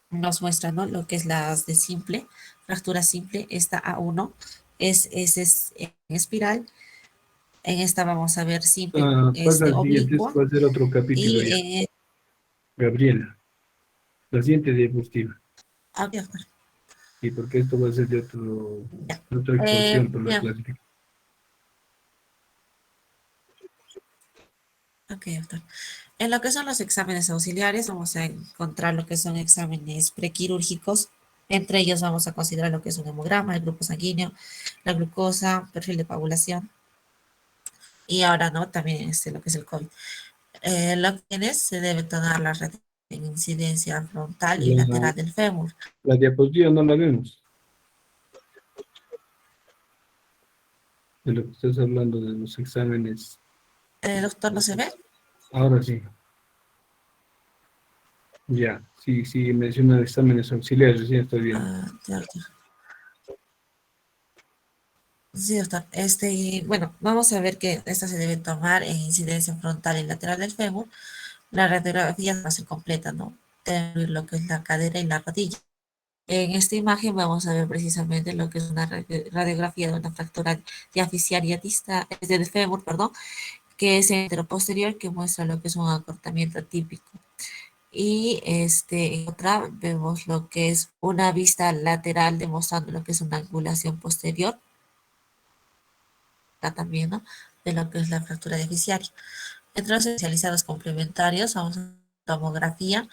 nos muestra, ¿no?, lo que es las de simple, fractura simple. Esta A1 es en espiral. En esta vamos a ver simple, pasa al siguiente, oblicua. esto va a ser otro capítulo ya. Y Gabriela, la siguiente diapositiva. de acuerdo. Sí, porque esto va a ser de otra exposición por la Bien. clasificación. Ok, doctor. En lo que son los exámenes auxiliares, vamos a encontrar lo que son exámenes prequirúrgicos. Entre ellos vamos a considerar lo que es un hemograma, el grupo sanguíneo, la glucosa, perfil de coagulación. Y ahora, ¿no?, también lo que es el COVID. Lo que es, se debe tomar la red en incidencia frontal y lateral del fémur. La diapositiva no la vemos. De lo que estás hablando de los exámenes. Doctor, ¿no se ve? Ahora sí. Ya, sí, menciona exámenes auxiliares, recién estoy viendo. Ya, doctor. Sí, doctor. Bueno, vamos a ver que esta se debe tomar en incidencia frontal y lateral del fémur. La radiografía va a ser completa, ¿no? Debe ver lo que es la cadera y la rodilla. En esta imagen vamos a ver precisamente lo que es una radiografía de una fractura diaficiaria distal, del fémur, perdón, que es posterior, que muestra lo que es un acortamiento típico. Y en otra vemos lo que es una vista lateral demostrando lo que es una angulación posterior, también, ¿no? De lo que es la fractura diaficiaria. Entre los especializados complementarios, vamos a tomografía,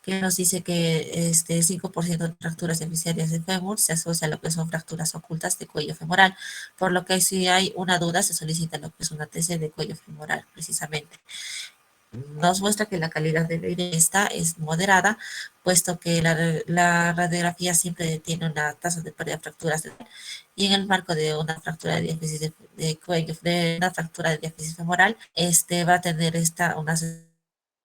que nos dice que 5% de fracturas diaficiarias de fémur se asocia a lo que son fracturas ocultas de cuello femoral, por lo que si hay una duda se solicita lo que es una TC de cuello femoral, precisamente. Nos muestra que la calidad de vida esta es moderada, puesto que la radiografía siempre tiene una tasa de pérdida de fracturas y en el marco de una fractura de diáfisis de cuello, de una fractura de diáfisis femoral, va a tener una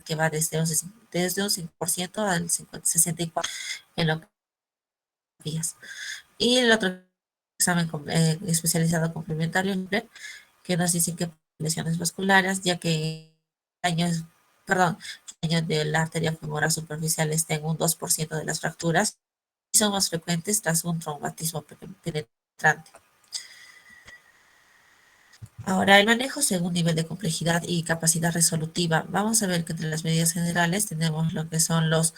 que va desde un 5% al 64% en lo que días. Y el otro examen especializado complementario, que nos dice que lesiones vasculares, ya que daños, perdón, daño de la arteria femoral superficial está en un 2% de las fracturas y son más frecuentes tras un traumatismo penetrante. Ahora, el manejo según nivel de complejidad y capacidad resolutiva. Vamos a ver que entre las medidas generales tenemos lo que son los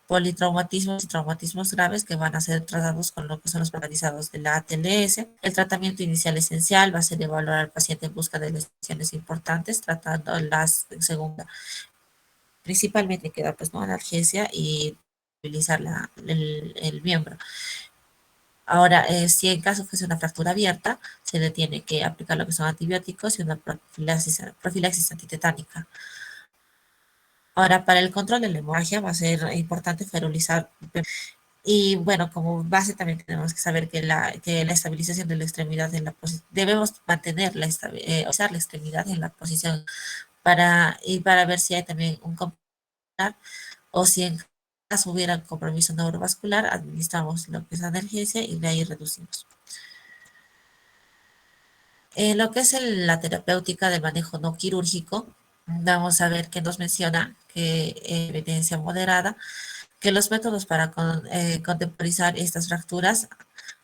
politraumatismos y traumatismos graves que van a ser tratados con lo que son los paralizados de la ATLS. El tratamiento inicial esencial va a ser evaluar al paciente en busca de lesiones importantes, tratando las según principalmente queda pues no analgesia y utilizar el miembro. Ahora, si en caso fuese una fractura abierta, se le tiene que aplicar lo que son antibióticos y una profilaxis antitetánica. Ahora, para el control de la hemorragia va a ser importante ferulizar. Y bueno, como base también tenemos que saber que la estabilización de la extremidad en la posición, debemos mantener usar la extremidad en la posición para ver si hay también un comportamiento o si en caso hubiera compromiso neurovascular, administramos lo que es analgesia y de ahí reducimos. Lo que es la terapéutica del manejo no quirúrgico, vamos a ver que nos menciona que evidencia moderada, que los métodos para contemporizar estas fracturas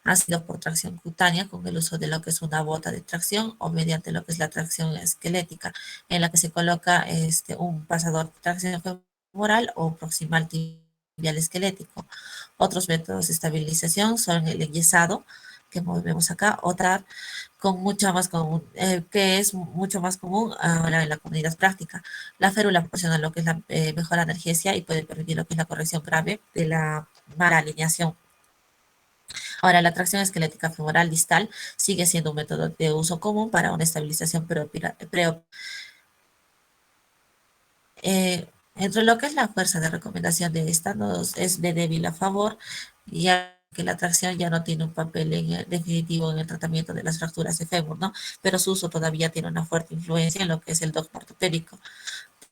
han sido por tracción cutánea con el uso de lo que es una bota de tracción o mediante lo que es la tracción esquelética, en la que se coloca un pasador de tracción femoral o proximal tibial esquelético. Otros métodos de estabilización son el enyesado, que movemos acá, otra con mucha más común, que es mucho más común ahora en la comunidad práctica. La férula proporciona lo que es la mejor analgesia y puede permitir lo que es la corrección grave de la mala alineación. Ahora, la tracción esquelética femoral distal sigue siendo un método de uso común para una estabilización entre lo que es la fuerza de recomendación de esta es de débil a favor, ya que la tracción ya no tiene un papel definitivo en el tratamiento de las fracturas de fémur, ¿no? Pero su uso todavía tiene una fuerte influencia en lo que es el dogma ortopédico,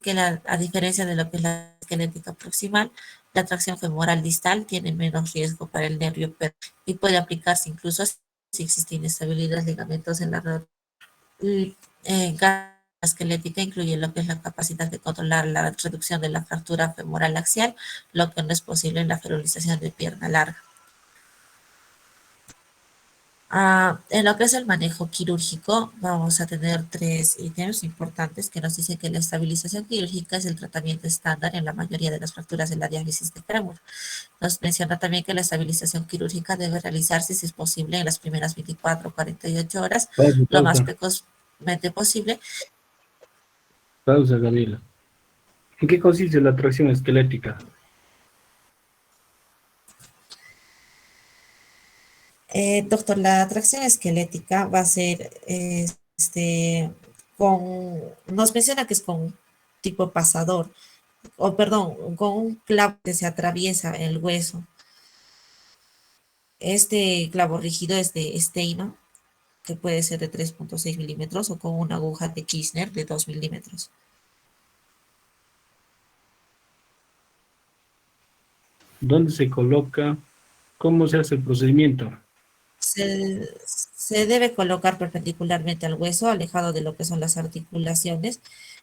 que a diferencia de lo que es la esquelética proximal, la tracción femoral distal tiene menos riesgo para el nervio y puede aplicarse incluso si existe inestabilidad de ligamentos en la red. La esquelética incluye lo que es la capacidad de controlar la reducción de la fractura femoral axial, lo que no es posible en la ferulización de pierna larga. En lo que es el manejo quirúrgico, vamos a tener 3 ítems importantes que nos dicen que la estabilización quirúrgica es el tratamiento estándar en la mayoría de las fracturas de la diáfisis de fémur. Nos menciona también que la estabilización quirúrgica debe realizarse, si es posible, en las primeras 24 o 48 horas, lo más precozmente posible. Pausa, Gabriela. ¿En qué consiste la tracción esquelética? Doctor, la tracción esquelética va a ser, nos menciona que es con tipo pasador, o perdón, con un clavo que se atraviesa el hueso. Este clavo rígido es de Steino, que puede ser de 3.6 milímetros, o con una aguja de Kirchner de 2 milímetros. ¿¿Dónde se coloca? ¿Cómo se hace el procedimiento? Se Se debe colocar perpendicularmente al hueso, alejado de lo que son las articulaciones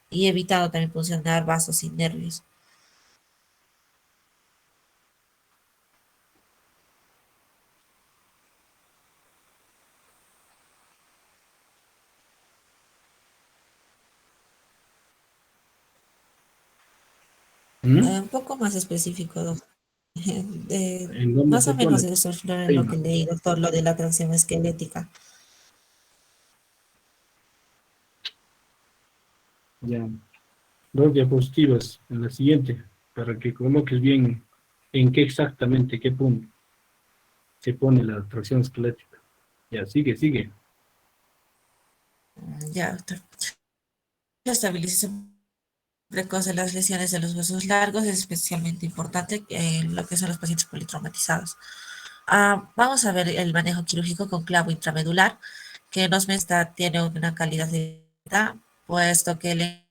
y evitando también funcionar vasos y nervios. ¿Mm? Un poco más específico, doctor. ¿En dónde Más se o menos pone? eso es lo Ahí, que leí, doctor, lo de la tracción esquelética. ya. Dos diapositivas en la siguiente, para que coloques bien en qué exactamente, qué punto se pone la tracción esquelética. Ya, sigue, sigue. Ya, doctor. La estabilización precoz de las lesiones de los huesos largos es especialmente importante en lo que son los pacientes politraumatizados. Vamos a ver el manejo quirúrgico con clavo intramedular, que nos muestra tiene una calidad de vida, puesto que el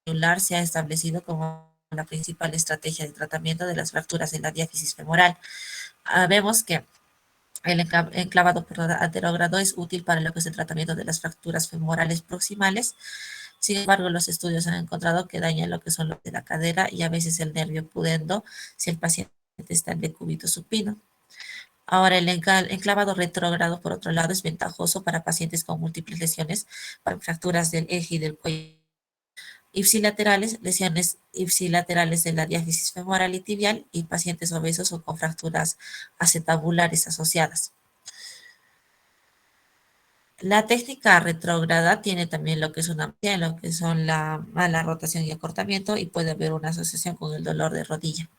medular se ha establecido como la principal estrategia de tratamiento de las fracturas de la diáfisis femoral. Vemos que el enclavado por anterogrado es útil para lo que es el tratamiento de las fracturas femorales proximales. Sin embargo, los estudios han encontrado que daña lo que son los de la cadera y a veces el nervio pudendo si el paciente está en decúbito supino. Ahora, el enclavado retrógrado, por otro lado, es ventajoso para pacientes con múltiples lesiones, para fracturas del eje y del cuello ipsilaterales, lesiones ipsilaterales de la diáfisis femoral y tibial y pacientes obesos o con fracturas acetabulares asociadas. La técnica retrógrada tiene también lo que es lo que son la mala rotación y acortamiento y puede haber una asociación con el dolor de rodilla.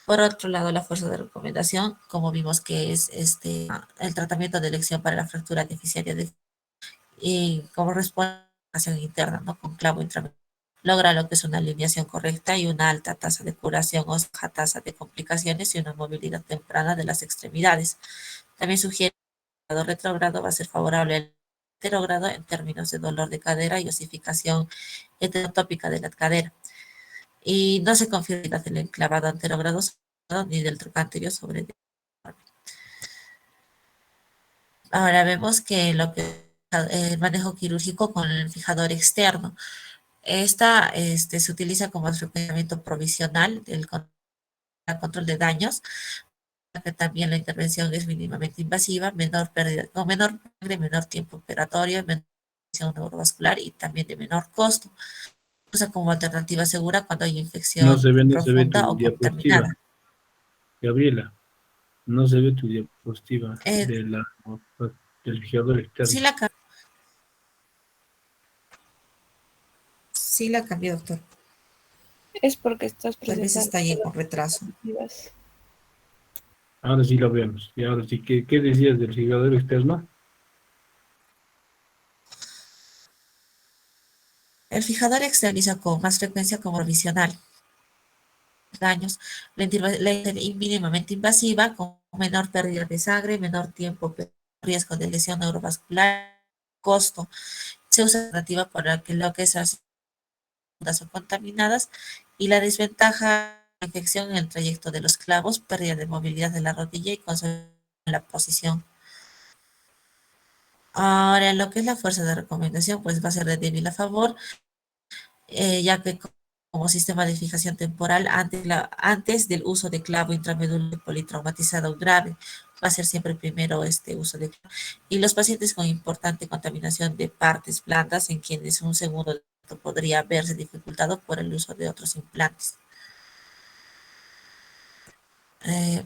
Por otro lado, la fuerza de recomendación, como vimos que es el tratamiento de elección para la fractura deficiaria y como respuesta a la acción interna, ¿no? Con clavo intramedular. Logra lo que es una alineación correcta y una alta tasa de curación o baja tasa de complicaciones y una movilidad temprana de las extremidades. También sugiere que el lado retrógrado va a ser favorable al heterógrado en términos de dolor de cadera y osificación heterotópica de la cadera. Y no se confirma del enclavado anterógrado ni del truco anterior sobre el. Ahora vemos que lo que el manejo quirúrgico con el fijador externo. Se utiliza como tratamiento provisional del control de daños, que también la intervención es mínimamente invasiva, menor pérdida, con menor sangre, menor tiempo operatorio, menor infección neurovascular y también de menor costo. Usa como alternativa segura cuando hay infección No se ve profunda tu o diapositiva, contaminada. Gabriela. No se ve tu diapositiva Eh, del fijador sí, externo. sí la cambié, doctor. Es porque estás Tal vez presentando está ahí las con retraso. diapositivas. Ahora sí lo vemos. Y ahora sí, ¿qué decías del fijador externo? El fijador externiza con más frecuencia como provisional daños, la mínimamente invasiva, con menor pérdida de sangre, menor tiempo, riesgo de lesión neurovascular, costo. Se usa alternativa para que lo que esas son contaminadas y la desventaja de infección en el trayecto de los clavos, pérdida de movilidad de la rodilla y con la posición. Ahora, lo que es la fuerza de recomendación, pues va a ser de débil a favor, ya que como sistema de fijación temporal antes del uso de clavo intramedular politraumatizado grave, va a ser siempre primero este uso de clavo. Y los pacientes con importante contaminación de partes blandas, en quienes un segundo podría verse dificultado por el uso de otros implantes. Eh,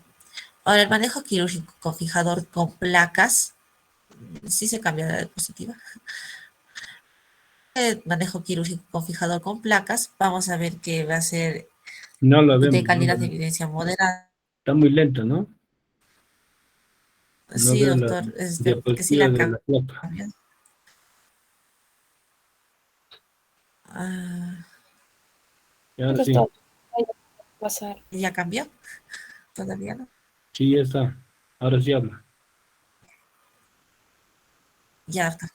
Ahora, el manejo quirúrgico con fijador con placas, sí se cambia la diapositiva. El manejo quirúrgico con fijador con placas, vamos a ver que va a ser No lo de vemos, no lo calidad de vemos. evidencia moderada. Está muy lento, ¿no? No Sí, veo la doctor, porque sí diapositiva la de la placa. cambió. Ah, Y ahora Entonces sí, todo va a pasar. ¿ya cambió? Todavía no. sí, ya está. Ahora sí habla. Ya está.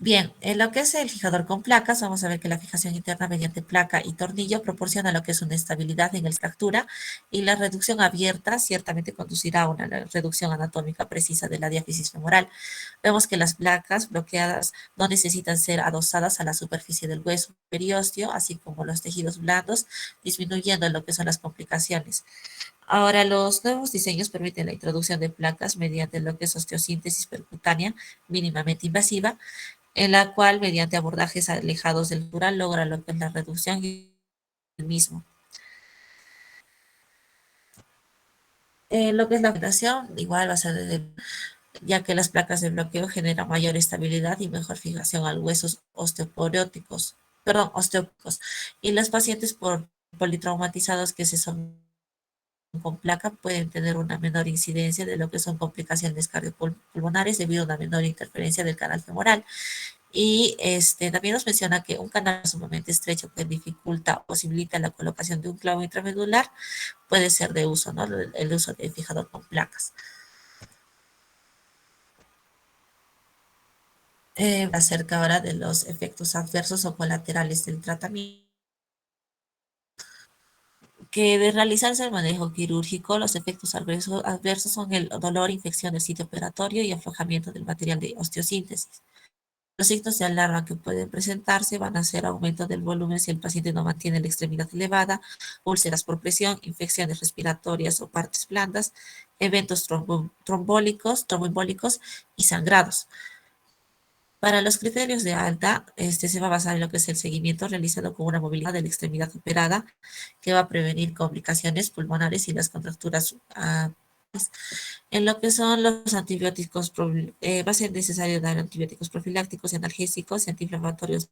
Bien, en lo que es el fijador con placas, vamos a ver que la fijación interna mediante placa y tornillo proporciona lo que es una estabilidad en la fractura y la reducción abierta ciertamente conducirá a una reducción anatómica precisa de la diáfisis femoral. Vemos que las placas bloqueadas no necesitan ser adosadas a la superficie del hueso periósteo, así como los tejidos blandos, disminuyendo lo que son las complicaciones. Ahora, los nuevos diseños permiten la introducción de placas mediante lo que es osteosíntesis percutánea mínimamente invasiva, en la cual mediante abordajes alejados del dural logra lo que es la reducción y el mismo. Lo que es la operación, igual va a ser ya que las placas de bloqueo generan mayor estabilidad y mejor fijación a huesos osteoporóticos, perdón, osteópicos. Y los pacientes por politraumatizados que se son con placa pueden tener una menor incidencia de lo que son complicaciones cardiopulmonares debido a una menor interferencia del canal femoral. Y también nos menciona que un canal sumamente estrecho que dificulta o posibilita la colocación de un clavo intramedular puede ser de uso, ¿no? El uso de fijador con placas. Acerca ahora de los efectos adversos o colaterales del tratamiento. Que de realizarse el manejo quirúrgico, los efectos adversos son el dolor, infección del sitio operatorio y aflojamiento del material de osteosíntesis. Los signos de alarma que pueden presentarse van a ser aumento del volumen si el paciente no mantiene la extremidad elevada, úlceras por presión, infecciones respiratorias o partes blandas, eventos tromboembólicos y sangrados. Para los criterios de alta, se va a basar en lo que es el seguimiento realizado con una movilidad de la extremidad operada, que va a prevenir complicaciones pulmonares y las contracturas. En lo que son los antibióticos, va a ser necesario dar antibióticos profilácticos, analgésicos y antiinflamatorios.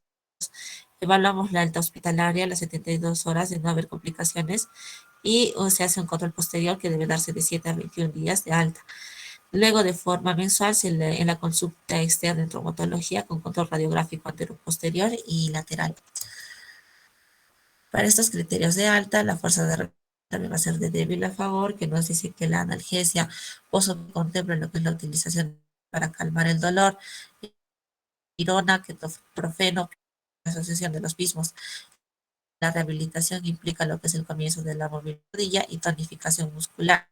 Evaluamos la alta hospitalaria a las 72 horas de no haber complicaciones y se hace un control posterior que debe darse de 7 a 21 días de alta. Luego, de forma mensual, en la consulta externa en traumatología con control radiográfico antero-posterior y lateral. Para estos criterios de alta, la fuerza de también va a ser de débil a favor, que nos dice que la analgesia contempla lo que es la utilización para calmar el dolor, pirona, ketoprofeno, la asociación de los mismos. La rehabilitación implica lo que es el comienzo de la movilidad y tonificación muscular.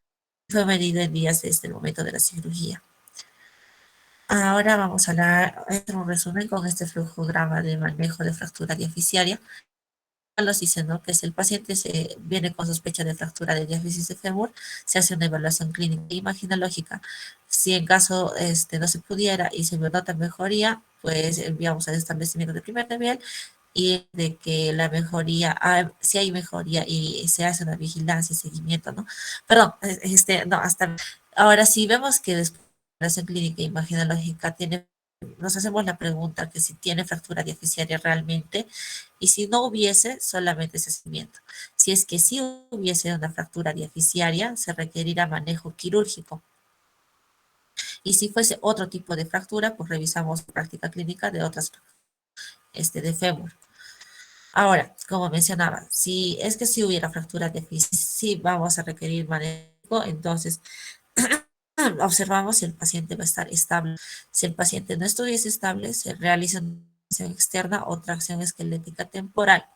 Fue medido en días desde el momento de la cirugía. Ahora vamos a hacer un resumen con este flujograma de manejo de fractura diaficiaria. Nos dice, ¿no?, que si el paciente viene con sospecha de fractura de diáfisis de fémur, se hace una evaluación clínica e imaginológica. Si en caso no se pudiera y se nota mejoría, pues enviamos al establecimiento de primer nivel y de que la mejoría, si hay mejoría y se hace una vigilancia y seguimiento, ¿no? Perdón, no, hasta ahora sí vemos que después de la evaluación clínica e imaginológica nos hacemos la pregunta que si tiene fractura diaficiaria realmente y si no hubiese, solamente ese seguimiento. Si es que sí hubiese una fractura diaficiaria, se requerirá manejo quirúrgico. Y si fuese otro tipo de fractura, pues revisamos la práctica clínica de otras de fémur. Ahora, como mencionaba, si es que si hubiera fractura diaficiaria, sí vamos a requerir manejo, entonces observamos si el paciente va a estar estable. Si el paciente no estuviese estable, se realiza una tracción externa o tracción esquelética temporal.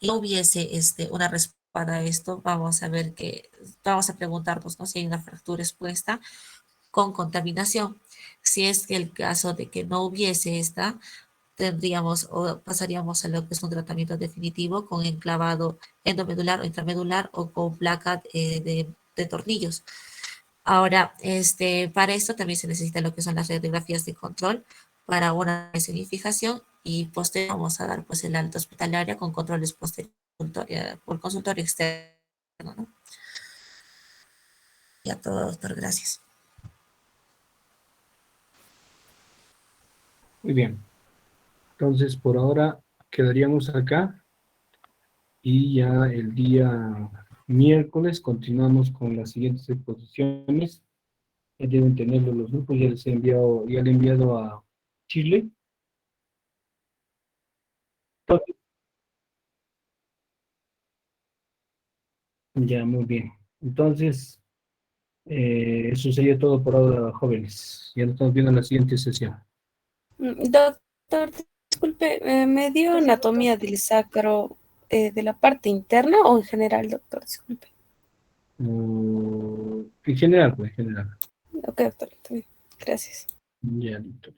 Y no hubiese una respuesta a esto, vamos a preguntarnos, ¿no?, si hay una fractura expuesta con contaminación. Si es que el caso de que no hubiese esta, tendríamos o pasaríamos a lo que es un tratamiento definitivo con enclavado endomedular o intramedular o con placa de tornillos. Ahora, para esto también se necesita lo que son las radiografías de control para una escenificación y posterior vamos a dar pues el alta hospitalaria con controles posteriores por consultorio externo, ¿no? Y a todo, doctor, gracias. Muy bien. Entonces, por ahora quedaríamos acá y ya el día miércoles continuamos con las siguientes exposiciones. Ya deben tenerlo los grupos, ya le he enviado a Chile. Entonces, ya, muy bien. Entonces, Eso sería todo por ahora, jóvenes. Ya nos estamos viendo en la siguiente sesión. Doctor, disculpe, ¿me dio anatomía del sacro de la parte interna o en general, doctor? Disculpe. En general, pues, en general. Ok, doctor, está bien. Gracias. Ya, listo.